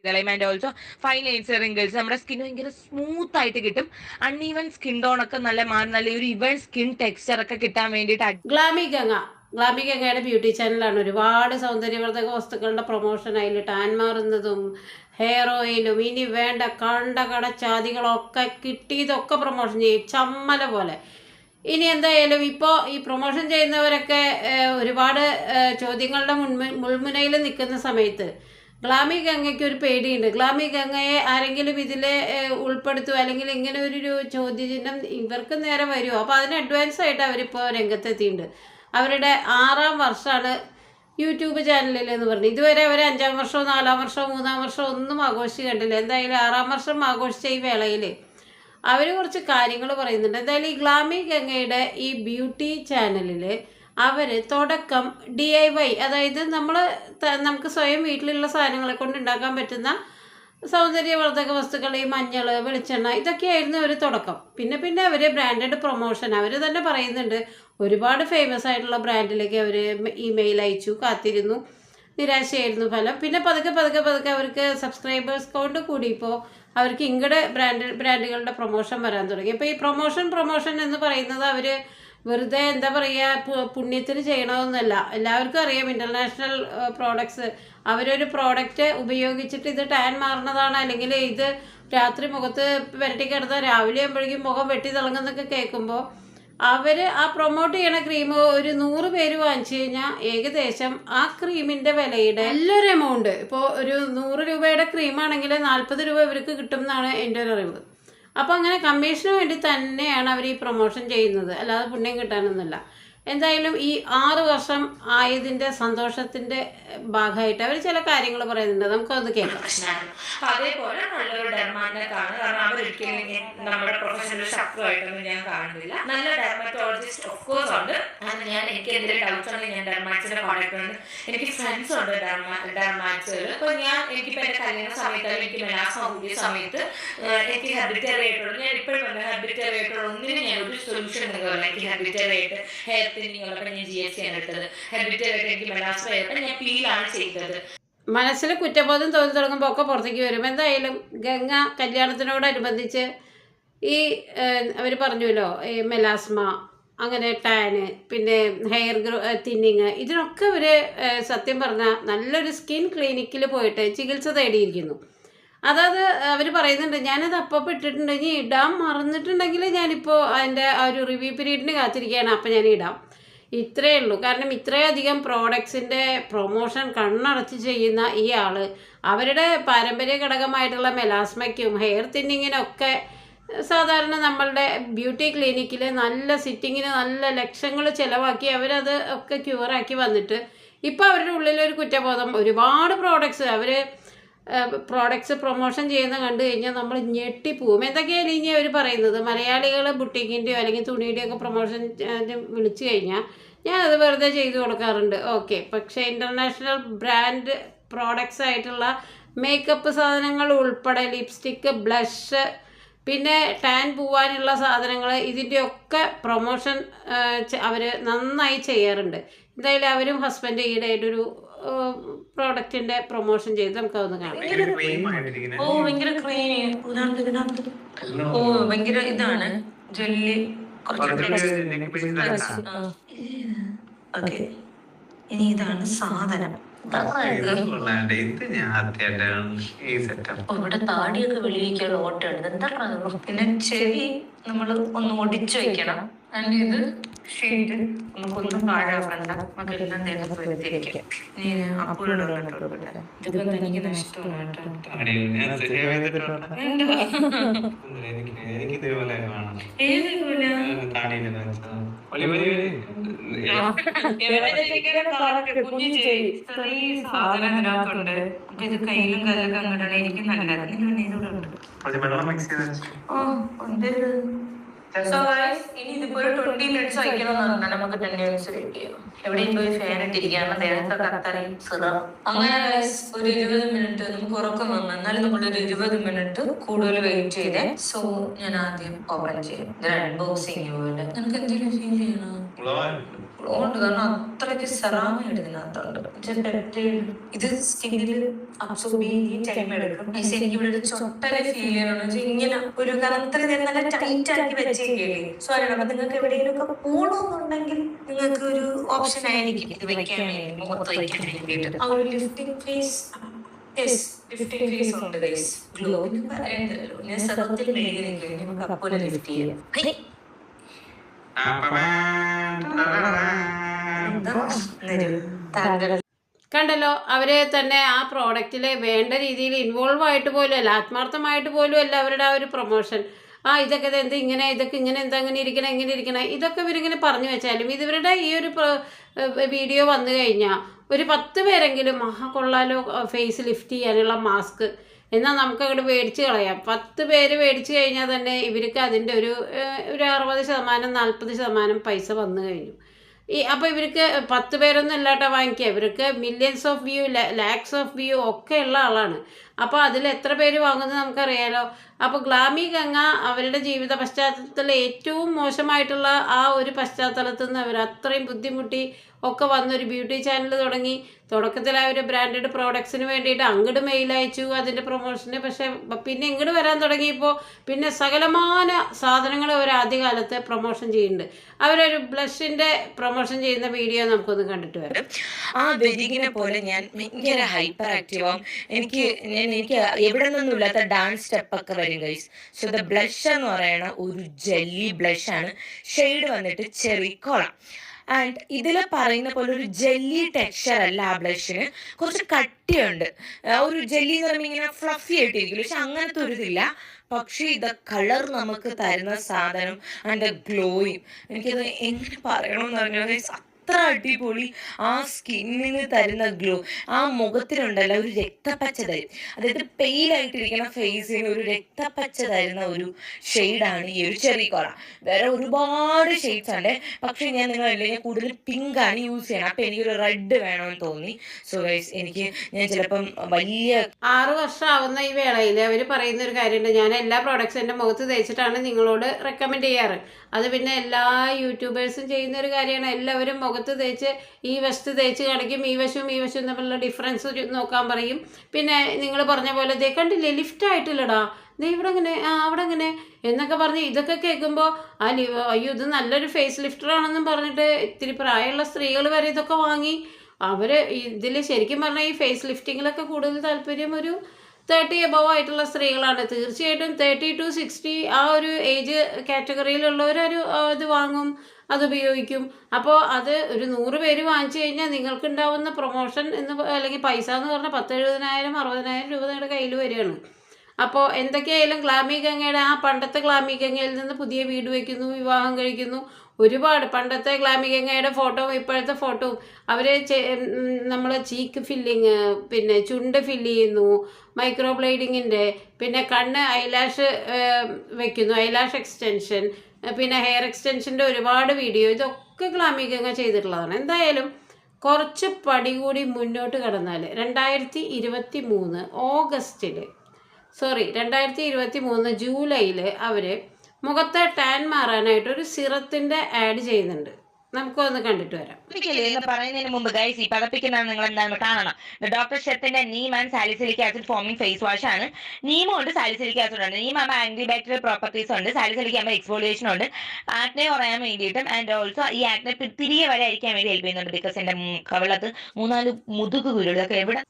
And also fine lines wrinkles നമ്മുടെ skin ഭയങ്കര smooth ആയിട്ട് കിട്ടും. അൺഈവൻ സ്കിൻ ടോൺ ഒക്കെ നല്ല ഒരു ഇവൺ സ്കിൻ ടെക്സ്ചർ ഒക്കെ കിട്ടാൻ വേണ്ടിയിട്ട് ഗ്ലാമി ഗംഗയുടെ ബ്യൂട്ടി ചാനലാണ്. ഒരുപാട് സൗന്ദര്യവർദ്ധക വസ്തുക്കളുടെ പ്രൊമോഷൻ അതിൽ ടാൻ മാറുന്നതും ഹെയർ ഓയിലും ഇനി വേണ്ട കണ്ട കടച്ചാതികളൊക്കെ കിട്ടിയതൊക്കെ പ്രൊമോഷൻ ചെയ്യും ചമ്മല പോലെ. ഇനി എന്തായാലും ഇപ്പോൾ ഈ പ്രൊമോഷൻ ചെയ്യുന്നവരൊക്കെ ഒരുപാട് ചോദ്യങ്ങളുടെ മുൾമുനയിൽ നിൽക്കുന്ന സമയത്ത് ഗ്ലാമി ഗംഗയ്ക്ക് ഒരു പേടിയുണ്ട്. ഗ്ലാമി ഗംഗയെ ആരെങ്കിലും ഇതിൽ ഉൾപ്പെടുത്തുമോ അല്ലെങ്കിൽ ഇങ്ങനെ ഒരു ചോദ്യചിഹ്നം ഇവർക്ക് നേരെ വരുമോ? അപ്പോൾ അതിന് അഡ്വാൻസ് ആയിട്ട് അവരിപ്പോൾ രംഗത്തെത്തിയിട്ടുണ്ട്. അവരുടെ 6ാം വർഷമാണ് യൂട്യൂബ് ചാനലിൽ എന്ന് പറഞ്ഞു. ഇതുവരെ അവർ 5ാം വർഷമോ 4ാം വർഷമോ 3ാം വർഷമോ ഒന്നും ആഘോഷിച്ച് കണ്ടില്ല. എന്തായാലും 6ാം വർഷം ആഘോഷിച്ച ഈ വേളയിൽ അവർ കുറച്ച് കാര്യങ്ങൾ പറയുന്നുണ്ട്. എന്തായാലും ഈ ഗ്ലാമി ഗംഗയുടെ ഈ ബ്യൂട്ടി ചാനലിൽ അവർ തുടക്കം DIY, അതായത് നമുക്ക് സ്വയം വീട്ടിലുള്ള സാധനങ്ങളെ കൊണ്ട് ഉണ്ടാക്കാൻ പറ്റുന്ന സൗന്ദര്യവർദ്ധക വസ്തുക്കൾ, ഈ മഞ്ഞൾ, വെളിച്ചെണ്ണ, ഇതൊക്കെയായിരുന്നു ഒരു തുടക്കം. പിന്നെ അവർ ബ്രാൻഡഡ് പ്രൊമോഷൻ അവർ തന്നെ പറയുന്നുണ്ട്. ഒരുപാട് ഫേമസ് ആയിട്ടുള്ള ബ്രാൻഡിലേക്ക് അവർ ഇമെയിൽ അയച്ചു, കാത്തിരുന്നു, നിരാശയായിരുന്നു ഫലം. പിന്നെ പതുക്കെ അവർക്ക് സബ്സ്ക്രൈബേഴ്സ് കൗണ്ട് കൂടിയപ്പോൾ അവർക്ക് ഇങ്ങടെ ബ്രാൻഡുകളുടെ പ്രൊമോഷൻ വരാൻ തുടങ്ങി. അപ്പോൾ ഈ പ്രൊമോഷൻ എന്ന് പറയുന്നത് അവർ വെറുതെ എന്താ പറയുക പുണ്യത്തിന് ചെയ്യണമെന്നല്ല. എല്ലാവർക്കും അറിയാം ഇൻ്റർനാഷണൽ പ്രോഡക്ട്സ്. അവരൊരു പ്രോഡക്റ്റ് ഉപയോഗിച്ചിട്ട് ഇത് ടാൻ മാറുന്നതാണ്, അല്ലെങ്കിൽ ഇത് രാത്രി മുഖത്ത് പുരട്ടി കിടന്നാൽ രാവിലെ ആകുമ്പോഴേക്കും മുഖം വെട്ടി തിളങ്ങുന്നൊക്കെ കേൾക്കുമ്പോൾ അവർ ആ പ്രൊമോട്ട് ചെയ്യണ ക്രീം ഒരു 100 പേര് വാങ്ങിച്ചു കഴിഞ്ഞാൽ ഏകദേശം ആ ക്രീമിൻ്റെ വിലയുടെ നല്ലൊരു എമൗണ്ട്, ഇപ്പോൾ ഒരു 100 രൂപയുടെ ക്രീമാണെങ്കിൽ 40 രൂപ ഇവർക്ക് കിട്ടും എന്നാണ് എൻ്റെ ഒരു അറിവ്. അപ്പോൾ അങ്ങനെ കമ്മീഷന് വേണ്ടി തന്നെയാണ് അവർ ഈ പ്രൊമോഷൻ ചെയ്യുന്നത്, അല്ലാതെ പുണ്യം കിട്ടാനൊന്നുമല്ല. എന്തായാലും ഈ 6 വർഷം ആയതിൻ്റെ സന്തോഷത്തിൻ്റെ ഭാഗമായിട്ട് അവർ ചില കാര്യങ്ങൾ പറയുന്നുണ്ട്. നമുക്കതൊന്ന് കേൾക്കാം. അതേപോലെ നല്ലൊരു ഡെർമാറ്റിക്കാണ്. കാരണം അവരൊരിക്കലും നമ്മുടെ പ്രൊഫഷണൽ ശത്രുവായിട്ടൊന്നും ഞാൻ കാണുന്നില്ല. നല്ല ഡെർമറ്റോളജിസ്റ്റ് ഓഫ് കോഴ്സ് ഉണ്ട്. എനിക്ക് എന്തെങ്കിലും ഡൗട്ട്സ് ഉണ്ടെങ്കിൽ ഞാൻ ഡെർമാറ്റിനെ കോൺടാക്ട് ഉണ്ട്. എനിക്ക് ഫ്രണ്ട്സ് ഉണ്ട് ഡെർമാറ്റുകൾ. ഇപ്പോൾ എനിക്കിപ്പോൾ എൻ്റെ കല്യാണ സമയത്ത് എനിക്ക് മെലാസ്മ കൂടിയ സമയത്ത് എനിക്ക് ഹെർബിറ്ററി ആയിട്ടുള്ള, ഞാൻ ഇപ്പോഴും പറഞ്ഞു ഹെർബിറ്ററി ആയിട്ടുള്ള ഒന്നിനും ഞാൻ ഒരു സൊല്യൂഷൻ നിൽക്കില്ല. എനിക്ക് ഹെർബിറ്ററി ആയിട്ട് ഹെയർ തിന്നിങ്ങുള്ളപ്പോൾ ഞാൻ GHC ആണ് എടുത്തത്. ഹെർബിറ്ററി ആയിട്ട് എനിക്ക് മെലാസ്മ ആയിട്ട് ഞാൻ പീലാണ് ചെയ്തത്. മനസ്സിൽ കുറ്റബോധം തോന്നി തുടങ്ങുമ്പോൾ ഒക്കെ പുറത്തേക്ക് വരും. എന്തായാലും ഗംഗ കല്യാണത്തിനോടനുബന്ധിച്ച് ഈ അവർ പറഞ്ഞുവല്ലോ ഈ മെലാസ്മ, അങ്ങനെ ടാന്, പിന്നെ ഹെയർ തിന്നിങ്, ഇതിനൊക്കെ അവർ സത്യം പറഞ്ഞാൽ നല്ലൊരു സ്കിൻ ക്ലിനിക്കിൽ പോയിട്ട് ചികിത്സ തേടിയിരിക്കുന്നു. അതായത് അവർ പറയുന്നുണ്ട് ഞാനത് അപ്പം ഇട്ടിട്ടുണ്ട്, ഇനി ഇടാൻ മറന്നിട്ടുണ്ടെങ്കിൽ ഞാനിപ്പോൾ അതിൻ്റെ ആ ഒരു റിവ്യൂ പീരീഡിന് കാത്തിരിക്കുകയാണ്, അപ്പം ഞാൻ ഇടാം. ഇത്രയേ ഉള്ളൂ. കാരണം ഇത്രയധികം പ്രോഡക്ട്സിൻ്റെ പ്രൊമോഷൻ കണ്ണടച്ച് ചെയ്യുന്ന ഈ ആൾ അവരുടെ പാരമ്പര്യ ഘടകമായിട്ടുള്ള മെലാസ്മയ്ക്കും ഹെയർ തിന്നിങ്ങിനൊക്കെ സാധാരണ നമ്മളുടെ ബ്യൂട്ടി ക്ലിനിക്കിൽ നല്ല സിറ്റിങ്ങിന് നല്ല ലക്ഷങ്ങൾ ചിലവാക്കി അവരത് ഒക്കെ ക്യൂറാക്കി വന്നിട്ട് ഇപ്പോൾ അവരുടെ ഉള്ളിലൊരു കുറ്റബോധം. ഒരുപാട് പ്രോഡക്ട്സ് പ്രൊമോഷൻ ചെയ്യുന്ന കണ്ടു കഴിഞ്ഞാൽ നമ്മൾ ഞെട്ടിപ്പോവും. എന്തൊക്കെയാണ് ഇനി അവർ പറയുന്നത്? മലയാളികൾ ബുട്ടീക്കിൻ്റെയോ അല്ലെങ്കിൽ തുണിയുടെയൊക്കെ പ്രൊമോഷൻ വിളിച്ചു കഴിഞ്ഞാൽ ഞാനത് വെറുതെ ചെയ്തു കൊടുക്കാറുണ്ട്, ഓക്കെ. പക്ഷേ ഇൻ്റർനാഷണൽ ബ്രാൻഡ് പ്രോഡക്ട്സ് ആയിട്ടുള്ള മേക്കപ്പ് സാധനങ്ങൾ ഉൾപ്പെടെ ലിപ്സ്റ്റിക്ക്, ബ്ലഷ്, പിന്നെ ടാൻ പോവാനുള്ള സാധനങ്ങൾ, ഇതിൻ്റെയൊക്കെ പ്രൊമോഷൻ അവർ നന്നായി ചെയ്യാറുണ്ട്. എന്തായാലും അവരും ഹസ്ബൻഡ് ഈടായിട്ടൊരു പ്രോഡക്റ്റിന്റെ പ്രൊമോഷൻ ചെയ്ത് നമുക്ക് അതൊന്ന് കാണാം. ഭയങ്കര ഇതാണ് ജെല്ലി. ഇനി ഇതാണ് സാധനം. ഇവിടെ താടിയൊക്കെ വെളിയിലേക്കുള്ള ഓട്ടമുണ്ട്. എന്താ പിന്നെ ചെവി നമ്മൾ ഒന്ന് ഒടിച്ചു വെക്കണം. അതിന്റെ ഇത് ഷെയ്ഡ് നമുക്കൊന്നും പാഴാക്കണ്ട, നമുക്കെല്ലാം നേരത്തെ വരുത്തിയിരിക്കാം. ഇതൊക്കെ എനിക്ക് നഷ്ടമാണ് സാധനത്തിനകത്തുണ്ട്. ഇത് കയ്യിലും കല്ലൊക്കെ അങ്ങോട്ടാണ്. എനിക്ക് നല്ലതാണ്. ഇതുകൂടെ ഉണ്ട്. ഇനി ഇതിപ്പോ ഒരു 20 മിനിറ്റ്സ് വയ്ക്കണമെന്ന് പറഞ്ഞാൽ നമുക്ക് 10 മിനിറ്റ്സ് വെയിറ്റ് ചെയ്യാം. എവിടെയും പോയി ഫാൻ ഇട്ടിരിക്കുകയാണ്, നേരത്തെ അത്രയും സിറം. അങ്ങനെ ഒരു 20 മിനിറ്റ് നമുക്ക് ഉറക്കം വന്നു. എന്നാലും നമ്മളൊരു 20 മിനിറ്റ് കൂടുതൽ വെയിറ്റ് ചെയ്തേ. സോ ഞാൻ ആദ്യം ഓപ്പൺ ചെയ്യും. ഇത് അൺബോക്സിങ് പോലെ. നിനക്ക് എന്തെങ്കിലും ഫീൽ ചെയ്യണോ? ഗ്ലോ ഉണ്ട്. കാരണം അത്രയ്ക്ക് സെറാമൈഡ് ഇതിനകത്തുണ്ട്. ഇത് സ്കിന്നിൽ അബ്സോർബ് ചെയ്യാൻ ടൈം എടുക്കും. എനിക്ക് ഇവിടെ ഒരു ചൊട്ടല് ഫീൽ ചെയ്യണമെന്ന് ഇങ്ങനെ ഒരു കറുത്ത നല്ല ടൈറ്റ് ആക്കി വെച്ചേക്കില്ലേ. സോ അപ്പൊ നിങ്ങൾക്ക് എവിടെയെങ്കിലും ഒക്കെ പോകണമെന്നുണ്ടെങ്കിൽ നിങ്ങൾക്ക് ഒരു ഓപ്ഷൻ ആയിരിക്കും ഇത് വെക്കാൻ വേണ്ടി, മുഖത്ത് വയ്ക്കാൻ വേണ്ടിയിട്ട്. ആ ഒരു ലിഫ്റ്റിംഗ് ഫേസ് ഉണ്ട് ഗൈസ്. ഗ്ലോ പറയുന്നല്ലോ, ഞാൻ സത്യത്തിൽ മെഴുകിയെങ്കിൽ നമുക്ക് അപ്പോലെ ലിഫ്റ്റ് ചെയ്യാം. കണ്ടല്ലോ, അവരെ തന്നെ ആ പ്രോഡക്റ്റിൽ വേണ്ട രീതിയിൽ ഇൻവോൾവ് ആയിട്ട് പോലും അല്ല, ആത്മാർത്ഥമായിട്ട് പോലും അല്ല അവരുടെ ആ ഒരു പ്രൊമോഷൻ. ഇതൊക്കെ എന്ത് ഇങ്ങനെ, ഇതൊക്കെ ഇങ്ങനെ എന്താ ഇങ്ങനെ ഇരിക്കണം, ഇതൊക്കെ ഇവരിങ്ങനെ പറഞ്ഞു വെച്ചാലും ഇവരുടെ ഈ ഒരു വീഡിയോ വന്നു കഴിഞ്ഞാൽ ഒരു 10 പേരെങ്കിലും കൊള്ളാലോ ഫേസ് ലിഫ്റ്റ് ചെയ്യാനുള്ള മാസ്ക്, എന്നാൽ നമുക്ക് അങ്ങോട്ട് മേടിച്ച് കളയാം. 10 പേര് മേടിച്ച് കഴിഞ്ഞാൽ തന്നെ ഇവർക്ക് അതിൻ്റെ ഒരു 60% 40% പൈസ വന്നു കഴിഞ്ഞു. അപ്പോൾ ഇവർക്ക് 10 പേരൊന്നും അല്ലാട്ടോ വാങ്ങിക്കുക, ഇവർക്ക് millions of view, lakhs of view ഒക്കെ ഉള്ള ആളാണ്. അപ്പോൾ അതിൽ എത്ര പേര് വാങ്ങുന്നത് നമുക്കറിയാലോ. അപ്പോൾ ഗ്ലാമി ഗംഗ അവരുടെ ജീവിത പശ്ചാത്തലത്തിൽ ഏറ്റവും മോശമായിട്ടുള്ള ആ ഒരു പശ്ചാത്തലത്തിൽ നിന്ന് അവർ അത്രയും ബുദ്ധിമുട്ടി ഒക്കെ വന്നൊരു ബ്യൂട്ടി ചാനൽ തുടങ്ങി. തുടക്കത്തിൽ ആ ഒരു ബ്രാൻഡഡ് പ്രോഡക്ട്സിന് വേണ്ടിയിട്ട് അങ്ങോട്ട് മെയിൽ അയച്ചു അതിൻ്റെ പ്രൊമോഷന്. പക്ഷേ പിന്നെ ഇങ്ങോട്ട് വരാൻ തുടങ്ങിയപ്പോൾ പിന്നെ സകലമാന സാധനങ്ങൾ അവർ ആദ്യകാലത്ത് പ്രൊമോഷൻ ചെയ്യുന്നുണ്ട്. അവരൊരു ബ്ലഷിൻ്റെ പ്രൊമോഷൻ ചെയ്യുന്ന വീഡിയോ നമുക്കൊന്ന് കണ്ടിട്ട് വരാം. ആ വെരികിനെ പോലെ ഞാൻ ഭയങ്കര ഹൈപ്പർ ആക്റ്റീവാകും. എനിക്ക് എവിടെ നിന്നൊന്നുമില്ലാത്ത ഡാൻസ് സ്റ്റെപ്പൊക്കെ വരും ഗൈസ്. സോ ദ ബ്ലഷ് എന്ന് പറയുന്ന ഒരു ജെല്ലി ബ്ലഷാണ്. ഷെയ്ഡ് വന്നിട്ട് ചെറി കോള. ആൻഡ് ഇതിൽ പറയുന്ന പോലെ ഒരു ജെല്ലി ടെക്സ്ചർ അല്ല ആ ബ്ലഷിന്, കുറച്ച് കട്ടിയുണ്ട്. ഒരു ജെല്ലി എന്ന് പറയുമ്പോൾ ഇങ്ങനെ ഫ്ലഫി ആയിട്ടിരിക്കില്ല, പക്ഷെ അങ്ങനത്തെ ഒരു ഇതില്ല. പക്ഷേ ഇത് കളർ നമുക്ക് തരുന്ന സാധനം ആൻഡ് ഗ്ലോയും, എനിക്കത് എങ്ങനെ പറയണമെന്ന് പറഞ്ഞാൽ അത്ര അടിപൊളി. ആ സ്കിന്നിന് തരുന്ന ഗ്ലോ, ആ മുഖത്തിനുണ്ടല്ലോ ഒരു രക്തപ്പച്ച തരും. അതായത് പെയിലായിട്ടിരിക്കുന്ന ഫേസിന് ഒരു രക്തപ്പച്ച തരുന്ന ഒരു ഷെയ്ഡാണ് ഈ ഒരു ചെറി കോള. വേറെ ഒരുപാട് ഷെയ്ഡ്സ് ഉണ്ട്, പക്ഷേ ഞാൻ കൂടുതൽ പിങ്ക് ആണ് യൂസ് ചെയ്യണം. അപ്പം എനിക്കൊരു റെഡ് വേണമെന്ന് തോന്നി. സോ ഗൈസ് ഞാൻ ചിലപ്പം വലിയ 6 വർഷം ആവുന്ന ഈ വേളയിൽ അവർ പറയുന്ന ഒരു കാര്യമുണ്ട്, ഞാൻ എല്ലാ പ്രോഡക്ട്സും എൻ്റെ മുഖത്ത് തേച്ചിട്ടാണ് നിങ്ങളോട് റെക്കമെൻഡ് ചെയ്യാറ്. അത് പിന്നെ എല്ലാ യൂട്യൂബേഴ്സും ചെയ്യുന്ന ഒരു കാര്യമാണ്. എല്ലാവരും മുഖത്ത് തേച്ച് ഈ വശത്ത് തേച്ച് കാണിക്കും, ഈ വശവും തമ്മിലുള്ള ഡിഫറൻസ് നോക്കാൻ പറയും. പിന്നെ നിങ്ങൾ പറഞ്ഞ പോലെ ദേ കണ്ടില്ലേ ലിഫ്റ്റ് ആയിട്ടില്ലടാ, ദേ ഇവിടെ അങ്ങനെ അവിടെ അങ്ങനെ എന്നൊക്കെ പറഞ്ഞ് ഇതൊക്കെ കേൾക്കുമ്പോൾ അയ്യോ ഇത് നല്ലൊരു ഫേസ് ലിഫ്റ്ററാണെന്നും പറഞ്ഞിട്ട് ഇത്തിരി പ്രായമുള്ള സ്ത്രീകൾ വരെ ഇതൊക്കെ വാങ്ങി. അവർ ഇതിൽ ശരിക്കും പറഞ്ഞാൽ ഈ ഫേസ് ലിഫ്റ്റിങ്ങിലൊക്കെ കൂടുതൽ താല്പര്യം ഒരു 30 above ആയിട്ടുള്ള സ്ത്രീകളാണ്. തീർച്ചയായിട്ടും 30 to 60 ആ ഒരു ഏജ് കാറ്റഗറിയിലുള്ളവരൊരു ഇത് വാങ്ങും, അത് ഉപയോഗിക്കും. അപ്പോൾ അത് ഒരു 100 പേര് വാങ്ങിച്ചു കഴിഞ്ഞാൽ നിങ്ങൾക്കുണ്ടാവുന്ന പ്രൊമോഷൻ അല്ലെങ്കിൽ പൈസ എന്ന് പറഞ്ഞാൽ 10,000, 70,000, 60,000 രൂപ നിങ്ങളുടെ കയ്യിൽ വരികയാണ്. അപ്പോൾ എന്തൊക്കെയായാലും ഗ്ലാമി ഗംഗയുടെ ആ പണ്ടത്തെ ഗ്ലാമി ഗംഗയിൽ നിന്ന് പുതിയ വീട് വയ്ക്കുന്നു, വിവാഹം കഴിക്കുന്നു. ഒരുപാട് പണ്ടത്തെ ഗ്ലാമി ഗംഗയുടെ ഫോട്ടോവും ഇപ്പോഴത്തെ ഫോട്ടോവും അവർ നമ്മൾ ചീക്ക് ഫില്ലിങ്, പിന്നെ ചുണ്ട് ഫില്ല് ചെയ്യുന്നു, മൈക്രോ ബ്ലേഡിങ്ങിൻ്റെ, പിന്നെ കണ്ണ് ഐലാഷ് വയ്ക്കുന്നു, ഐലാഷ് എക്സ്റ്റൻഷൻ, പിന്നെ ഹെയർ എക്സ്റ്റൻഷൻ്റെ ഒരുപാട് വീഡിയോ, ഇതൊക്കെ ഗ്ലാമി ഗംഗ ചെയ്തിട്ടുള്ളതാണ്. എന്തായാലും കുറച്ച് പടി കൂടി മുന്നോട്ട് കടന്നാൽ 2023 ജൂലൈയിൽ അവർ മുഖത്തെ ടാൻ മാറാനായിട്ട് ഒരു സിറത്തിൻ്റെ ആഡ് ചെയ്യുന്നുണ്ട്. നമുക്കൊന്ന് കണ്ടിട്ട് വരാം. പറയുന്നതിന് മുമ്പ് ഗൈസ് ഈ പതപ്പിക്കുന്നത് നിങ്ങൾ എന്താണെന്ന് കാണണം. ഡോക്ടർ ഷെത്തിന്റെ neem and salicylic acid foaming face wash ആണ്. നീം ഉണ്ട്, സാലിസിലിക് ആസിഡ് ഉണ്ട്. നീം ആകുമ്പോൾ ആന്റി ബാക്ടീരിയൽ പ്രോപ്പർട്ടീസ് ഉണ്ട്, സാലിസിലിക് ആകുമ്പോൾ എക്സ്ഫോളിയേഷൻ ഉണ്ട്, ആക്നെ കുറയാൻ വേണ്ടിയിട്ടും ആൻഡ് ഓൾസോ ഈ ആക്നെ തിരികെ വരെ അരിക്കാൻ വേണ്ടി ഹെൽപ്പ് ചെയ്യുന്നുണ്ട്. ബിക്കോസ് എൻ്റെ കവിളത്ത് 3-4 മുതുക് കുരുളൊക്കെ എവിടെ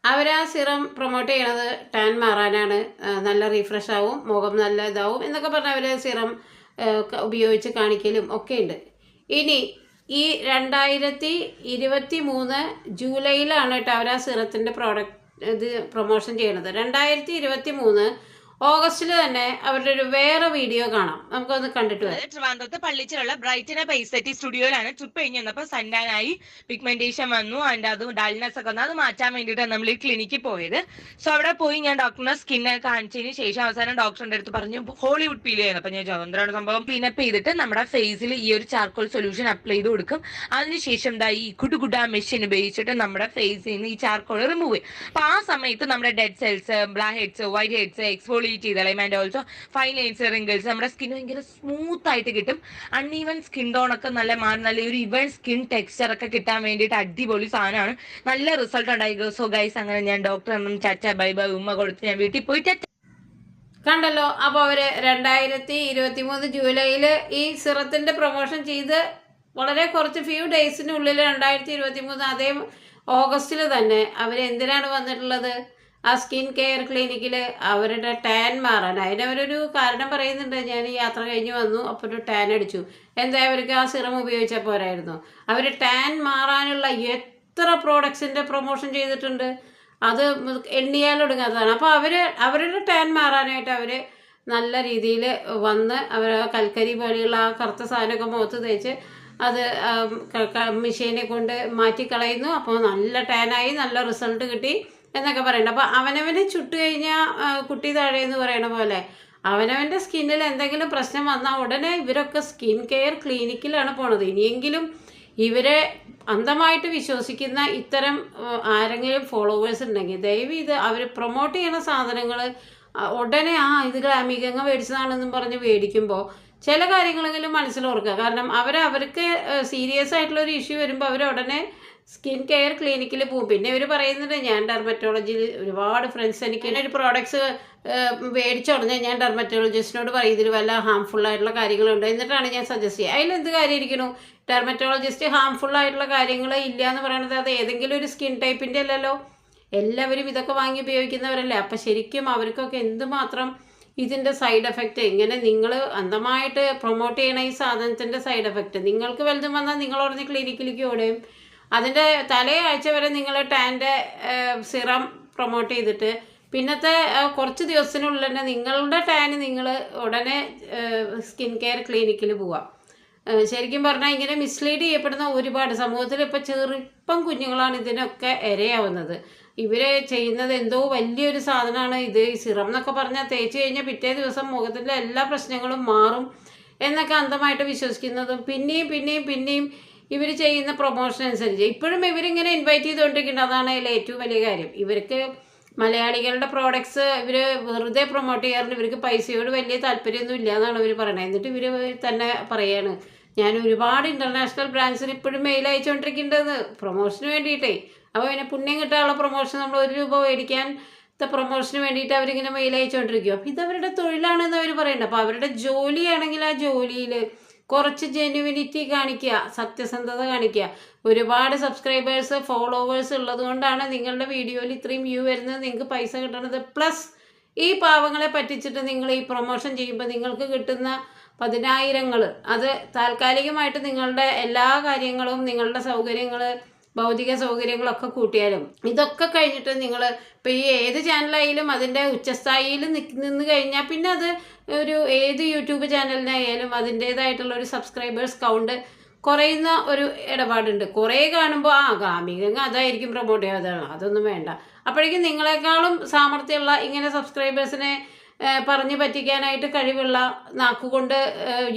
അവർ ആ സിറം പ്രൊമോട്ട് ചെയ്യണത് ടാൻ മാറാനാണ്, നല്ല റീഫ്രഷ് ആവും, മുഖം നല്ല ഇതാവും എന്നൊക്കെ പറഞ്ഞാൽ അവർ സിറം ഉപയോഗിച്ച് കാണിക്കലും ഒക്കെ ഉണ്ട്. ഇനി ഈ 2023 ജൂലൈയിലാണ് കേട്ടോ അവർ ആ സിറത്തിൻ്റെ ഇത് പ്രൊമോഷൻ ചെയ്യണത്. 2023 ഓഗസ്റ്റിൽ തന്നെ അവരുടെ ഒരു വേറെ വീഡിയോ കാണാം, നമുക്കൊന്ന് കണ്ടിട്ട് വരാം. ട്രിവാൻഡ്രത്ത് പള്ളിച്ചിലുള്ള ബ്രൈറ്റിനെ എസ്തെറ്റിക് സ്റ്റുഡിയോയിലാണ് ട്രിപ്പ് കഴിഞ്ഞ് വന്നപ്പോൾ സൺഡാനായി പിഗ്മെന്റേഷൻ വന്നു, അതിൻ്റെ അത് ഡൾനെസ് ഒക്കെ വന്നു. അത് മാറ്റാൻ വേണ്ടിയിട്ടാണ് നമ്മൾ ഈ ക്ലിനിക്കിൽ പോയത്. സോ അവിടെ പോയി ഞാൻ ഡോക്ടറിനെ സ്കിന്നെ കാണിച്ചതിന് ശേഷം അവസാനം ഡോക്ടറിന്റെ അടുത്ത് പറഞ്ഞു ഹോളിവുഡ് പീൽ ചെയ്യുന്നത്. അപ്പം ഞാൻ ചന്ദ്രനാണ് സംഭവം ക്ലീനപ്പ് ചെയ്തിട്ട് നമ്മുടെ ഫേസിൽ ഈ ഒരു ചാർക്കോൾ സൊല്യൂഷൻ അപ്ലൈ ചെയ്ത് കൊടുക്കും. അതിനുശേഷം ഈ കുട്ടുകുട്ട മെഷീൻ ഉപയോഗിച്ചിട്ട് നമ്മുടെ ഫേസിൽ നിന്ന് ഈ ചാർക്കോൾ റിമൂവ് ചെയ്യും. അപ്പം ആ സമയത്ത് നമ്മുടെ dead cells, blackheads, whiteheads, exfoliation exfoliate ചെയ്ത് കളയും. And also fine lines wrinkles നമ്മുടെ സ്കിൻ ഭയങ്കര സ്മൂത്ത് ആയിട്ട് കിട്ടും. അൺഈവൻ സ്കിൻ ടോൺ ഒക്കെ നല്ല മാറി നല്ല ഒരു ഇവൻ സ്കിൻ ടെക്സ്ചർ ഒക്കെ കിട്ടാൻ വേണ്ടിയിട്ട് അടിപൊളി സാധനമാണ്. നല്ല റിസൾട്ട് ഉണ്ടായി. സോ ഗൈസ് അങ്ങനെ ഞാൻ ഡോക്ടർ എന്നും ചാച്ച ബൈ ബൈ ഉമ്മ കൊടുത്ത് ഞാൻ വീട്ടിൽ പോയി കണ്ടല്ലോ. അപ്പോൾ അവർ 2023 ജൂലൈയിൽ ഈ സിറത്തിൻ്റെ പ്രൊമോഷൻ ചെയ്ത് വളരെ കുറച്ച് ഫ്യൂ ഡേയ്സിനുള്ളിൽ 2023 അതേ ഓഗസ്റ്റിൽ തന്നെ അവർ എന്തിനാണ് വന്നിട്ടുള്ളത്? ആ സ്കിൻ കെയർ ക്ലിനിക്കിൽ അവരുടെ ടാൻ മാറാൻ അതിനവരൊരു കാരണം പറയുന്നുണ്ട്. ഞാൻ യാത്ര കഴിഞ്ഞ് വന്നു, അപ്പോൾ ഒരു ടാൻ അടിച്ചു. എന്താ അവർക്ക് ആ സിറം ഉപയോഗിച്ചാൽ പോരായിരുന്നു? അവർ ടാൻ മാറാനുള്ള എത്ര പ്രോഡക്ട്സിൻ്റെ പ്രൊമോഷൻ ചെയ്തിട്ടുണ്ട്, അത് എണ്ണിയാലൊടുങ്ങാത്തതാണ്. അപ്പോൾ അവരുടെ ടാൻ മാറാനായിട്ട് അവർ നല്ല രീതിയിൽ വന്ന് അവർ കൽക്കരി പോലെയുള്ള ആ കറുത്ത സാധനമൊക്കെ മുഖത്ത് തേച്ച് അത് മെഷീനെ കൊണ്ട് മാറ്റിക്കളയുന്നു. അപ്പോൾ നല്ല ടാനായി, നല്ല റിസൾട്ട് കിട്ടി എന്നൊക്കെ പറയുന്നുണ്ട്. അപ്പോൾ അവനവന് ചുട്ട് കഴിഞ്ഞാൽ കുട്ടി താഴെ എന്ന് പറയണ പോലെ അവനവൻ്റെ സ്കിന്നിൽ എന്തെങ്കിലും പ്രശ്നം വന്നാൽ ഉടനെ ഇവരൊക്കെ സ്കിൻ കെയർ ക്ലിനിക്കിലാണ് പോണത്. ഇനിയെങ്കിലും ഇവരെ അന്ധമായിട്ട് വിശ്വസിക്കുന്ന ഇത്തരം ആരെങ്കിലും ഫോളോവേഴ്സ് ഉണ്ടെങ്കിൽ ദയവ് ഇത് അവർ പ്രൊമോട്ട് ചെയ്യുന്ന സാധനങ്ങൾ ഉടനെ ഇത് ഗ്ലാമികങ്ങ മേടിച്ചതാണെന്നും പറഞ്ഞ് മേടിക്കുമ്പോൾ ചില കാര്യങ്ങളെങ്കിലും മനസ്സിലോർക്കുക. കാരണം അവർക്ക് സീരിയസ് ആയിട്ടുള്ളൊരു ഇഷ്യൂ വരുമ്പോൾ അവർ ഉടനെ സ്കിൻ കെയർ ക്ലിനിക്കിൽ പോകും. പിന്നെ ഇവർ പറയുന്നുണ്ട് ഞാൻ ഡെർമറ്റോളജിയിൽ ഒരുപാട് ഫ്രണ്ട്സ് എനിക്ക് ഒരു പ്രോഡക്ട്സ് മേടിച്ചുടനെ ഞാൻ ഡെർമറ്റോളജിസ്റ്റിനോട് പറയും ഇതിൽ വല്ല ഹാംഫുൾ ആയിട്ടുള്ള കാര്യങ്ങളുണ്ട്, എന്നിട്ടാണ് ഞാൻ സജസ്റ്റ് ചെയ്യുക. അതിലെന്ത് കാര്യം ഇരിക്കണു? ഡെർമറ്റോളജിസ്റ്റ് ഹാംഫുൾ ആയിട്ടുള്ള കാര്യങ്ങൾ ഇല്ല എന്ന് പറയണത് അത് ഏതെങ്കിലും ഒരു സ്കിൻ ടൈപ്പിൻ്റെ അല്ലല്ലോ. എല്ലാവരും ഇതൊക്കെ വാങ്ങി ഉപയോഗിക്കുന്നവരല്ലേ. അപ്പം ശരിക്കും അവർക്കൊക്കെ എന്തുമാത്രം ഇതിൻ്റെ സൈഡ് എഫക്റ്റ്, ഇങ്ങനെ നിങ്ങൾ അന്ധമായിട്ട് പ്രൊമോട്ട് ചെയ്യണ ഈ സാധനത്തിൻ്റെ സൈഡ് എഫക്റ്റ് നിങ്ങൾക്ക് വലുതും വന്നാൽ നിങ്ങളോടന്ന് ക്ലിനിക്കിലേക്ക് ഓടുകയും അതിൻ്റെ തലേ ആഴ്ച വരെ നിങ്ങൾ ടാൻ്റെ സിറം പ്രൊമോട്ട് ചെയ്തിട്ട് പിന്നത്തെ കുറച്ച് ദിവസത്തിനുള്ളിൽ തന്നെ നിങ്ങളുടെ ടാന് നിങ്ങൾ ഉടനെ സ്കിൻ കെയർ ക്ലിനിക്കിൽ പോവാം. ശരിക്കും പറഞ്ഞാൽ ഇങ്ങനെ മിസ്ലീഡ് ചെയ്യപ്പെടുന്ന ഒരുപാട് സമൂഹത്തിൽ ഇപ്പോൾ ചെറുപ്പം കുഞ്ഞുങ്ങളാണ് ഇതിനൊക്കെ ഇരയാവുന്നത്. ഇവർ ചെയ്യുന്നത് എന്തോ വലിയൊരു സാധനമാണ് ഇത്. ഈ സിറം എന്നൊക്കെ പറഞ്ഞാൽ തേച്ച് കഴിഞ്ഞാൽ പിറ്റേ ദിവസം മുഖത്തിൻ്റെ എല്ലാ പ്രശ്നങ്ങളും മാറും എന്നൊക്കെ അന്ധമായിട്ട് വിശ്വസിക്കുന്നതും പിന്നെയും ഇവർ ചെയ്യുന്ന പ്രൊമോഷൻ അനുസരിച്ച് ഇപ്പോഴും ഇവരിങ്ങനെ ഇൻവൈറ്റ് ചെയ്തുകൊണ്ടിരിക്കുന്നുണ്ട്. അതാണ് അതിൽ ഏറ്റവും വലിയ കാര്യം. ഇവർക്ക് മലയാളികളുടെ പ്രോഡക്ട്സ് ഇവർ വെറുതെ പ്രൊമോട്ട് ചെയ്യാറുണ്ട്. ഇവർക്ക് പൈസയോട് വലിയ താല്പര്യമൊന്നും ഇല്ല എന്നാണ് ഇവർ പറയുന്നത്. എന്നിട്ട് ഇവർ തന്നെ പറയാണ് ഞാൻ ഒരുപാട് ഇൻ്റർനാഷണൽ ബ്രാൻഡ്സിന് ഇപ്പോഴും മെയിൽ അയച്ചുകൊണ്ടിരിക്കേണ്ടത് പ്രൊമോഷന് വേണ്ടിയിട്ടേ. അപ്പോൾ പിന്നെ പുണ്യം കിട്ടാനുള്ള പ്രൊമോഷൻ നമ്മൾ ₹1 മേടിക്കാൻ പ്രൊമോഷന് വേണ്ടിയിട്ട് അവരിങ്ങനെ മെയിൽ അയച്ചുകൊണ്ടിരിക്കും. അപ്പോൾ ഇതവരുടെ തൊഴിലാണെന്ന് അവർ പറയുന്നുണ്ട്. അപ്പോൾ അവരുടെ ജോലിയാണെങ്കിൽ ആ ജോലിയിൽ കുറച്ച് ജെന്യുവിനിറ്റി കാണിക്കുക, സത്യസന്ധത കാണിക്കുക. ഒരുപാട് സബ്സ്ക്രൈബേഴ്സ് ഫോളോവേഴ്സ് ഉള്ളത് കൊണ്ടാണ് നിങ്ങളുടെ വീഡിയോയിൽ ഇത്രയും വ്യൂ വരുന്നത്, നിങ്ങൾക്ക് പൈസ കിട്ടണത്. പ്ലസ് ഈ പാവങ്ങളെ പറ്റിച്ചിട്ട് നിങ്ങൾ ഈ പ്രൊമോഷൻ ചെയ്യുമ്പോൾ നിങ്ങൾക്ക് കിട്ടുന്ന 10,000 അത് താൽക്കാലികമായിട്ട് നിങ്ങളുടെ എല്ലാ കാര്യങ്ങളും നിങ്ങളുടെ സൗകര്യങ്ങൾ ഭൗതിക സൗകര്യങ്ങളൊക്കെ കൂട്ടിയാലും ഇതൊക്കെ കഴിഞ്ഞിട്ട് നിങ്ങൾ ഇപ്പോൾ ഈ ഏത് ചാനലായാലും അതിൻ്റെ ഉച്ചസ്ഥായിയിൽ നിന്ന് കഴിഞ്ഞാൽ പിന്നെ അത് ഒരു ഏത് യൂട്യൂബ് ചാനലിനായാലും അതിൻ്റേതായിട്ടുള്ളൊരു സബ്സ്ക്രൈബേഴ്സ് കൗണ്ട് കുറയുന്ന ഒരു ഇടപാടുണ്ട്. കുറേ കാണുമ്പോൾ ഗാമികങ്ങ അതായിരിക്കും പ്രൊമോട്ട് ചെയ്യാതാണ്, അതൊന്നും വേണ്ട. അപ്പോഴേക്കും നിങ്ങളെക്കാളും സാമർത്ഥ്യമുള്ള ഇങ്ങനെ സബ്സ്ക്രൈബേഴ്സിനെ പറഞ്ഞു പറ്റിക്കാനായിട്ട് കഴിവുള്ള നാക്കുകൊണ്ട്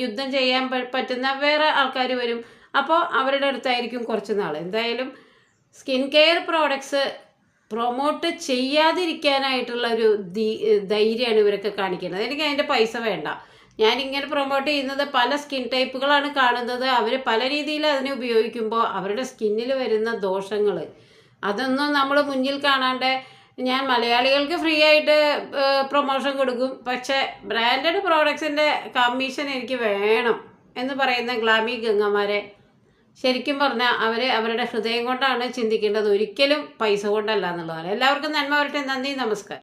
യുദ്ധം ചെയ്യാൻ പറ്റുന്ന വേറെ ആൾക്കാർ വരും. അപ്പോൾ അവരുടെ അടുത്തായിരിക്കും കുറച്ച് നാൾ. എന്തായാലും സ്കിൻ കെയർ പ്രോഡക്ട്സ് പ്രൊമോട്ട് ചെയ്യാതിരിക്കാനായിട്ടുള്ളൊരു ധൈര്യമാണ് ഇവരൊക്കെ കാണിക്കുന്നത്. എനിക്ക് അതിൻ്റെ പൈസ വേണ്ട. ഞാനിങ്ങനെ പ്രൊമോട്ട് ചെയ്യുന്നത് പല സ്കിൻ ടൈപ്പുകളാണ് കാണുന്നത്. അവർ പല രീതിയിൽ അതിനെ ഉപയോഗിക്കുമ്പോൾ അവരുടെ സ്കിന്നിൽ വരുന്ന ദോഷങ്ങൾ അതൊന്നും നമ്മൾ മുന്നിൽ കാണാണ്ട് ഞാൻ മലയാളികൾക്ക് ഫ്രീ ആയിട്ട് പ്രൊമോഷൻ കൊടുക്കും. പക്ഷേ ബ്രാൻഡഡ് പ്രോഡക്ട്സിൻ്റെ കമ്മീഷൻ എനിക്ക് വേണം എന്ന് പറയുന്ന ഗ്ലാമി ഗംഗമാരെ ശരിക്കും പറഞ്ഞാൽ അവരുടെ ഹൃദയം കൊണ്ടാണ് ചിന്തിക്കേണ്ടത്, ഒരിക്കലും പൈസ കൊണ്ടല്ല എന്നുള്ളതാണ്. എല്ലാവർക്കും നന്മ വരട്ടെ. നന്ദി, നമസ്കാരം.